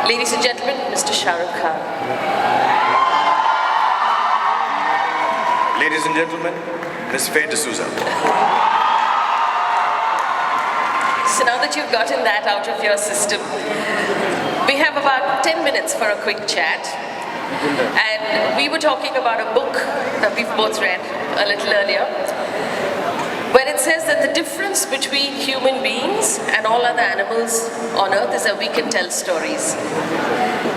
Ladies and gentlemen, Mr. Shah Rukh Khan. Ladies and gentlemen, Ms. Faye D'Souza. So now that you've gotten that out of your system, we have about 10 minutes for a quick chat. And we were talking about a book that we've both read a little earlier, where it says that the difference between human beings and all other animals on earth is that we can tell stories.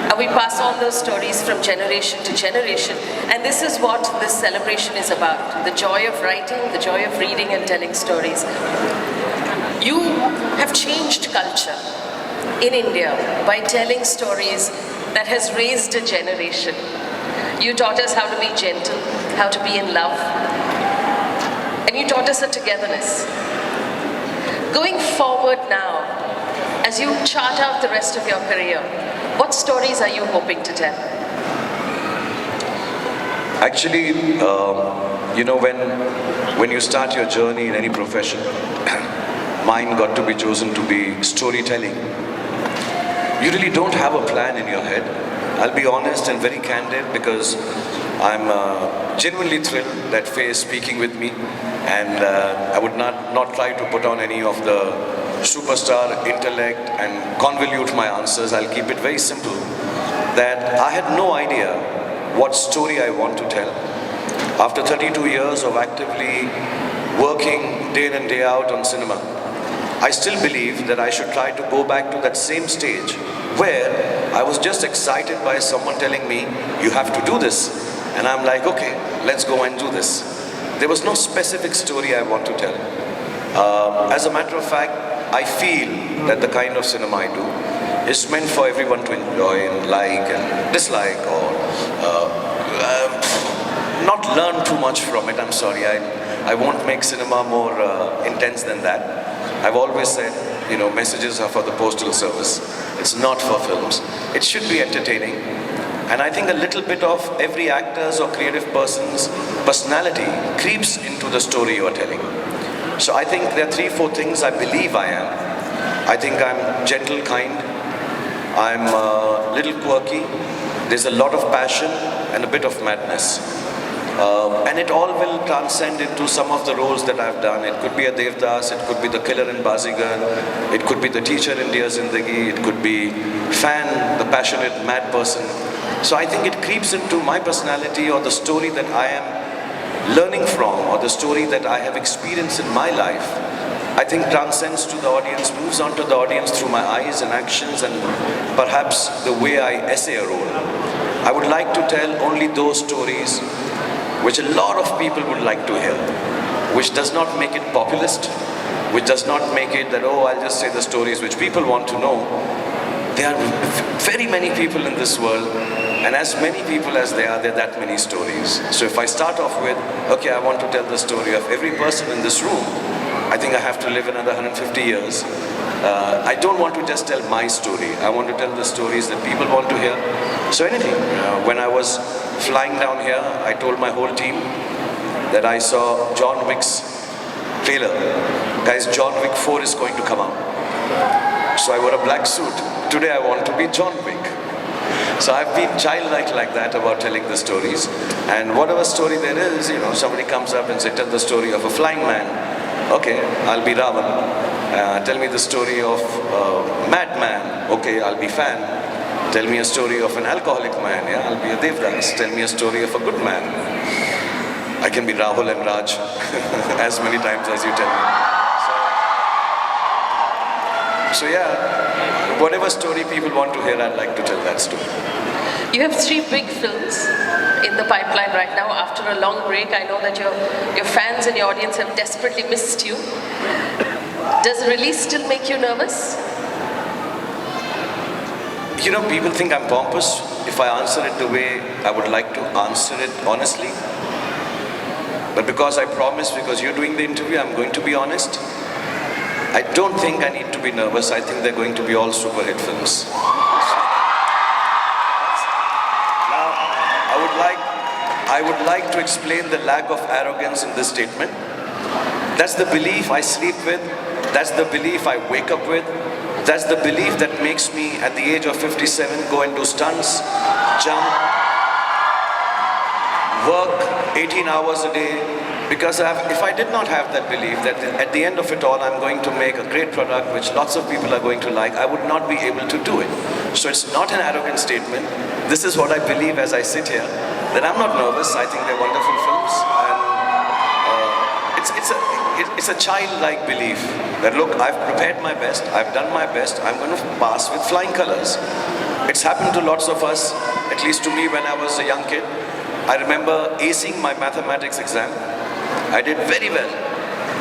And we pass on those stories from generation to generation. And this is what this celebration is about. The joy of writing, the joy of reading and telling stories. You have changed culture in India by telling stories that has raised a generation. You taught us how to be gentle, how to be in love, and you taught us a togetherness. Going forward now, as you chart out the rest of your career, what stories are you hoping to tell? Actually, when you start your journey in any profession, mine got to be chosen to be storytelling. You really don't have a plan in your head. I'll be honest and very candid because I'm genuinely thrilled that Faye is speaking with me, and I would not try to put on any of the superstar intellect and convolute my answers. I'll keep it very simple, that I had no idea what story I want to tell. After 32 years of actively working day in and day out on cinema, I still believe that I should try to go back to that same stage where I was just excited by someone telling me, you have to do this. And I'm like, okay, let's go and do this. There was no specific story I want to tell. As a matter of fact, I feel that the kind of cinema I do is meant for everyone to enjoy and like and dislike, or not learn too much from it. I'm sorry, I won't make cinema more intense than that. I've always said, messages are for the postal service. It's not for films. It should be entertaining. And I think a little bit of every actor's or creative person's personality creeps into the story you're telling. So I think there are 3-4 things I believe I am. I think I'm gentle, kind. I'm a little quirky. There's a lot of passion and a bit of madness. And it all will transcend into some of the roles that I've done. It could be a Devdas, it could be the killer in Bazigar, it could be the teacher in Dear Zindagi, it could be fan, the passionate mad person. So I think it creeps into my personality, or the story that I am learning from, or the story that I have experienced in my life. I think transcends to the audience, moves on to the audience through my eyes and actions, and perhaps the way I essay a role. I would like to tell only those stories which a lot of people would like to hear, which does not make it populist, which does not make it that, oh, I'll just say the stories which people want to know. There are very many people in this world, and as many people as there are that many stories. So if I start off with, okay, I want to tell the story of every person in this room, I think I have to live another 150 years. I don't want to just tell my story. I want to tell the stories that people want to hear. So anything. When I was flying down here, I told my whole team that I saw John Wick's trailer. Guys, John Wick 4 is going to come out. So I wore a black suit. Today I want to be John Wick. So I've been childlike like that about telling the stories. And whatever story there is, somebody comes up and says, tell the story of a flying man. Okay, I'll be Ravan. Tell me the story of a madman. Okay, I'll be fan. Tell me a story of an alcoholic man. Yeah, I'll be a Devdas. Tell me a story of a good man. I can be Rahul and Raj as many times as you tell me. So yeah, whatever story people want to hear, I'd like to tell that story. You have 3 big films in the pipeline right now. After a long break, I know that your fans and your audience have desperately missed you. Does the release still make you nervous? People think I'm pompous if I answer it the way I would like to answer it honestly. But because I promise, because you're doing the interview, I'm going to be honest. I don't think I need to be nervous. I think they're going to be all super hit films. Now, I would like to explain the lack of arrogance in this statement. That's the belief I sleep with. That's the belief I wake up with. That's the belief that makes me, at the age of 57, go and do stunts, jump, work 18 hours a day. Because if I did not have that belief that at the end of it all I'm going to make a great product which lots of people are going to like, I would not be able to do it. So it's not an arrogant statement. This is what I believe as I sit here, that I'm not nervous. I think they're wonderful films. And it's a childlike belief that, look, I've prepared my best, I've done my best, I'm going to pass with flying colors. It's happened to lots of us, at least to me when I was a young kid. I remember acing my mathematics exam. I did very well,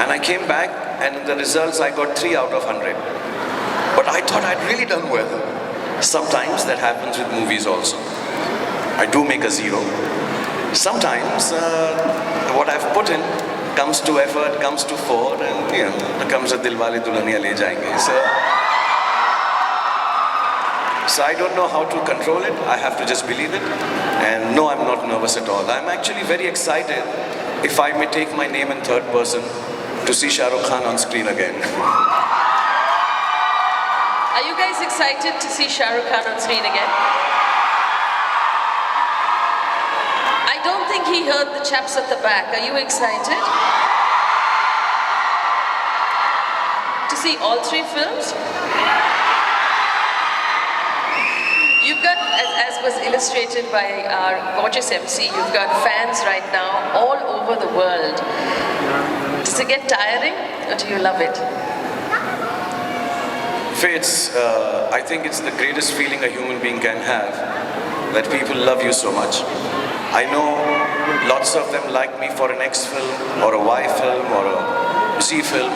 and I came back, and in the results I got 3 out of 100. But I thought I'd really done well. Sometimes that happens with movies also. I do make a 0. Sometimes what I've put in comes to effort, comes to 4, and it comes to Dilwale Dulhaniya Le Jayenge. So I don't know how to control it. I have to just believe it. And no, I'm not nervous at all. I'm actually very excited, if I may take my name in third person, to see Shah Rukh Khan on screen again. Are you guys excited to see Shah Rukh Khan on screen again? I don't think he heard the chaps at the back. Are you excited? To see all 3 films? You've got, as was illustrated by our gorgeous MC, you've got fans right now all over the world. Does it get tiring, or do you love it? I think it's the greatest feeling a human being can have, that people love you so much. I know lots of them like me for an X film, or a Y film, or a Z film,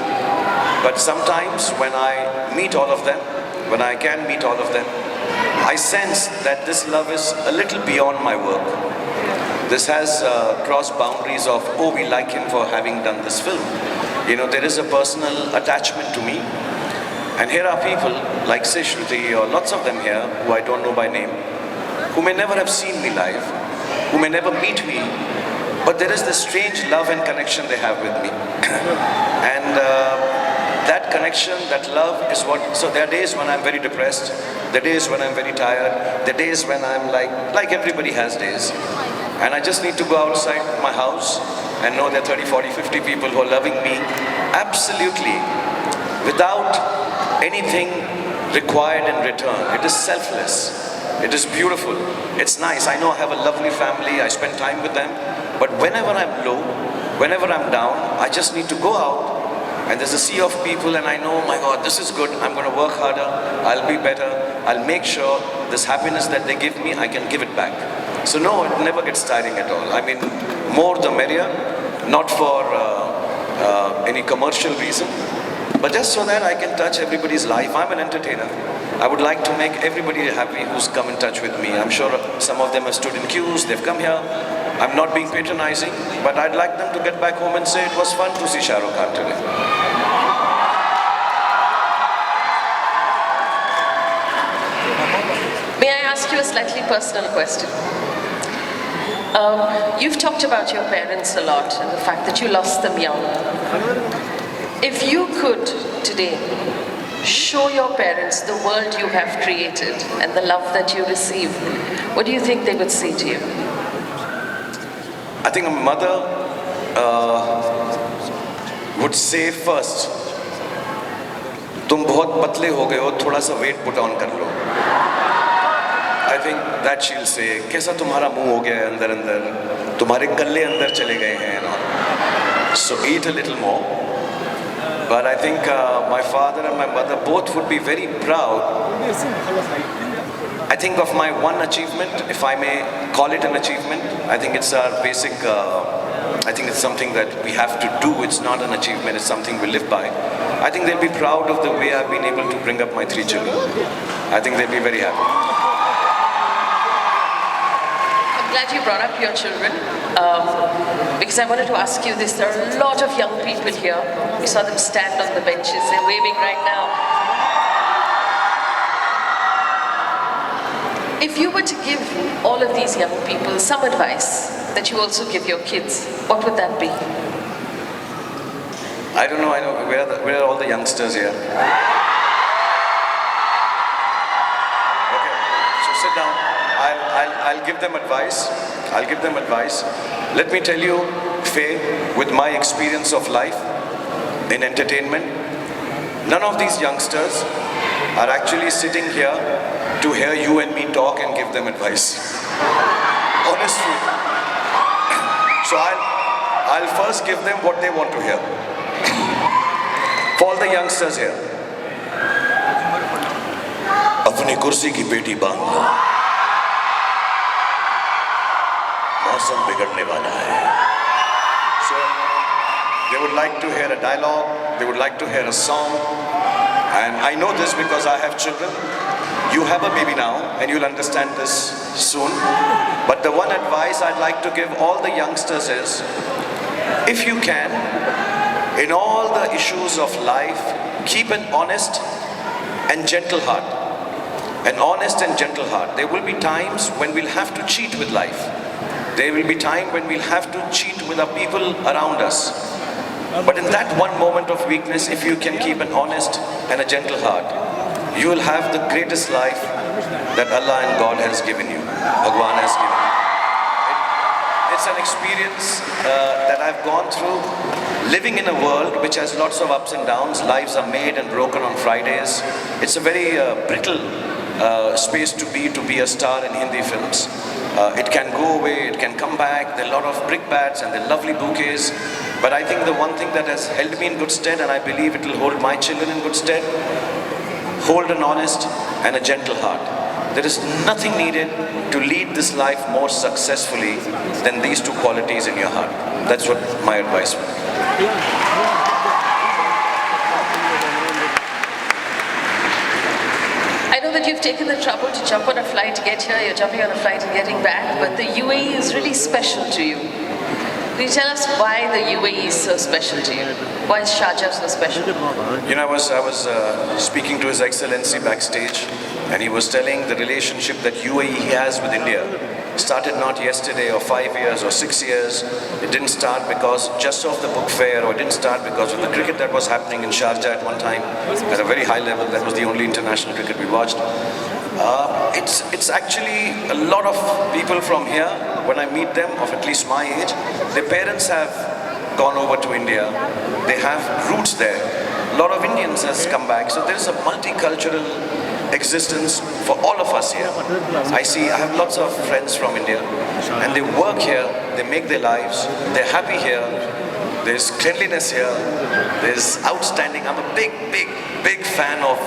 but sometimes when I meet all of them, when I can meet all of them, I sense that this love is a little beyond my work. This has crossed boundaries of, oh, we like him for having done this film. There is a personal attachment to me. And here are people like Shruti, or lots of them here, who I don't know by name, who may never have seen me live, who may never meet me, but there is this strange love and connection they have with me. And that connection, that love is what, so there are days when I'm very depressed, there are days when I'm very tired, there are days when I'm like everybody has days. And I just need to go outside my house and know there are 30, 40, 50 people who are loving me absolutely, without anything required in return. It is selfless. It is beautiful. It's nice. I know I have a lovely family. I spend time with them. But whenever I'm low, whenever I'm down, I just need to go out. And there's a sea of people, and I know, my God, this is good. I'm going to work harder. I'll be better. I'll make sure this happiness that they give me, I can give it back. So no, it never gets tiring at all. I mean, more the merrier. Not for any commercial reason, but just so that I can touch everybody's life. I'm an entertainer. I would like to make everybody happy who's come in touch with me. I'm sure some of them have stood in queues, they've come here. I'm not being patronizing, but I'd like them to get back home and say it was fun to see Shah Rukh Khan today. May I ask you a slightly personal question? You've talked about your parents a lot and the fact that you lost them young. If you could today show your parents the world you have created and the love that you receive, what do you think they would say to you? I think a mother would say first, तुम बहुत पतले हो गए हो, थोड़ा सा weight put on कर लो. I think that she'll say, कैसा तुम्हारा मुंह हो गया है अंदर अंदर, तुम्हारे कल्ले अंदर चले गए हैं. So eat a little more. But I think my father and my mother both would be very proud. I think of my one achievement, if I may call it an achievement. I think it's our basic, I think it's something that we have to do. It's not an achievement, it's something we live by. I think they'll be proud of the way I've been able to bring up my 3 children. I think they'll be very happy. I'm glad you brought up your children, because I wanted to ask you this. There are a lot of young people here. We saw them stand on the benches. They're waving right now. If you were to give all of these young people some advice that you also give your kids, what would that be? I don't know. Where are all the youngsters here? sit down. I'll give them advice. I'll give them advice. Let me tell you, Faye, with my experience of life in entertainment, none of these youngsters are actually sitting here to hear you and me talk and give them advice. Honestly. So I'll first give them what they want to hear. For all the youngsters here, अपनी कुर्सी की पेटी बांध लो, मौसम बिगड़ने वाला है. So they would like to hear a dialogue, they would like to hear a song, and I know this because I have children. You have a baby now, and you'll understand this soon. But the one advice I'd like to give all the youngsters is, if you can, in all the issues of life, keep an honest and gentle heart. An honest and gentle heart. There will be times when we'll have to cheat with life. There will be time when we'll have to cheat with our people around us. But in that one moment of weakness, if you can keep an honest and a gentle heart, you will have the greatest life that Allah and God has given you. Bhagwan has given you. It's an experience that I've gone through, living in a world which has lots of ups and downs. Lives are made and broken on Fridays. It's a very brittle space to be a star in Hindi films. It can go away, it can come back. There are a lot of brickbats and there are lovely bouquets. But I think the one thing that has held me in good stead, and I believe it will hold my children in good stead, hold an honest and a gentle heart. There is nothing needed to lead this life more successfully than these two qualities in your heart. That's what my advice would be. I know that you've taken the trouble to jump on a flight to get here, you're jumping on a flight and getting back, but the UAE is really special to you. Can you tell us why the UAE is so special to you? Why is Sharjah so special? You know, I was speaking to His Excellency backstage, and he was telling the relationship that UAE has with India started not yesterday or 5 years or 6 years. It didn't start because just of the book fair, or it didn't start because of the cricket that was happening in Sharjah at one time at a very high level. That was the only international cricket we watched. It's actually a lot of people from here, when I meet them, of at least my age, their parents have gone over to India. They have roots there. A lot of Indians has come back. So there is a multicultural existence for all of us here. I have lots of friends from India, and they work here, they make their lives, they're happy here. There's cleanliness here, there's outstanding. I'm a big fan of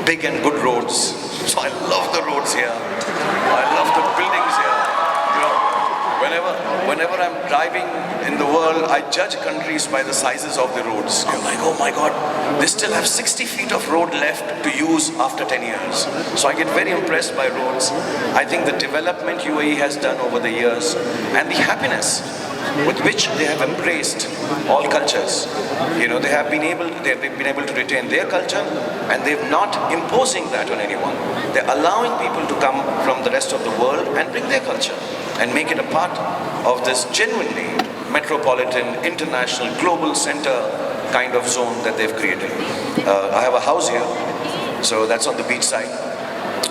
big and good roads. So I love the roads here. I love the buildings here. You know, whenever I'm driving in the world, I judge countries by the sizes of the roads. I'm like, oh my God, they still have 60 feet of road left to use after 10 years. So I get very impressed by roads. I think the development UAE has done over the years, and the happiness with which they have embraced all cultures. You know, they've been able to retain their culture, and they're not imposing that on anyone. They're allowing people to come from the rest of the world and bring their culture and make it a part of this genuinely metropolitan, international, global center kind of zone that they've created. I have a house here, so that's on the beach side.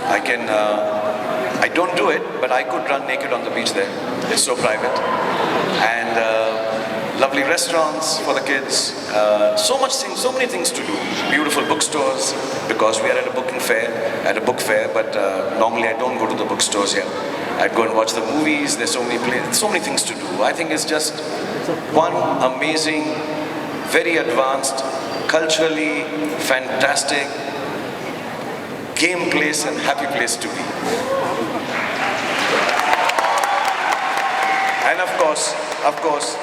I don't do it, but I could run naked on the beach there. It's so private. And lovely restaurants for the kids. So many things to do. Beautiful bookstores, because we are at a book fair, but normally I don't go to the bookstores here. I'd go and watch the movies. There's so many things to do. I think it's just one amazing, very advanced, culturally fantastic game place and happy place to be. And of course,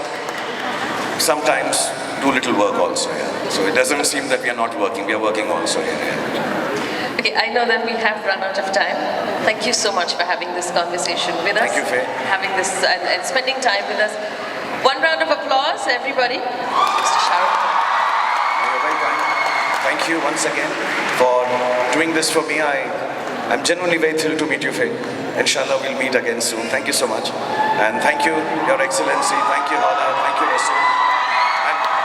sometimes do little work also. Yeah. So it doesn't seem that we are not working. We are working also. Yeah. Okay, I know that we have run out of time. Thank you so much for having this conversation with us. Thank you, Faye. Having this and spending time with us. One round of applause, everybody. Mr. Shah Rukh Khan. You're very kind. Thank you once again for doing this for me. I'm genuinely very thrilled to meet you, Faye. Inshallah, we'll meet again soon. Thank you so much. And thank you, Your Excellency. Thank you, Hala. Thank you, Rasul.